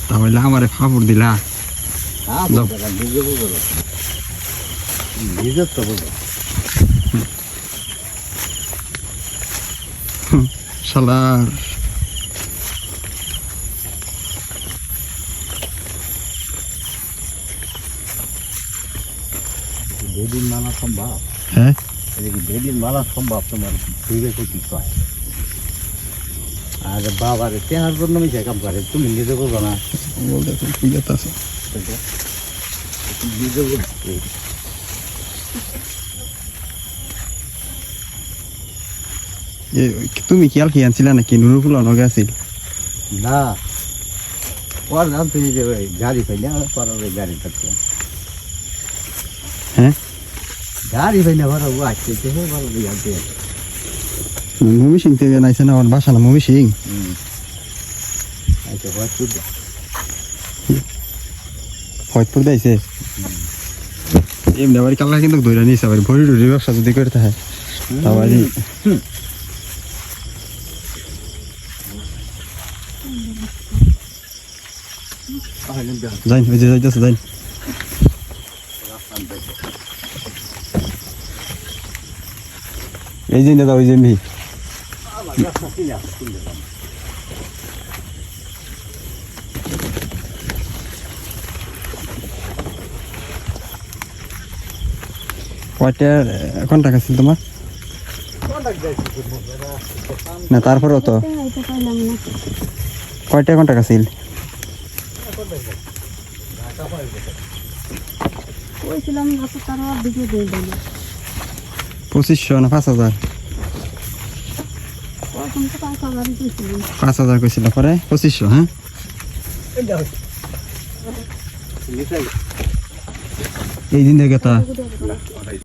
তাহলে আমারে ফাপড় দিলা শালার বেদিন মানা সম্ভব হ্যাঁ বেদিন মানা সম্ভব তোমার ফিরে কি কয় আর বাবার তেনার জন্য আমি কাম করে তুমি নিজে করবো না তুমি কি আর কি আনছিলে নাকি নুরুপুল নগে আছিল না ওর নাম তুমি যে গাড়ি পাইলে গাড়ি থাকছে হ্যাঁ গাড়ি পাইলে ভালো আসছে ভালো আনতে মুভি সিং থেকে নাইছে না আমার বাসা না মুভি সিং আচ্ছা ফয়তপুর দাইছে এমনি আবার কাল্লা কিন্তু ধরে নিয়েছে আবার ভরি টরি ব্যবসা যদি করতে হয় আবার যাই ওই যে যাইতেছে যাই এই যে দাদা ওই যে মি কোন টাকা ছিল তোমার না তারপরেও তো কয়টা কোন টাকা ছিল পঁচিশশো না 5,000 5,000 কইছিল পরে 2500 হ্যাঁ এই দিন দেখে তা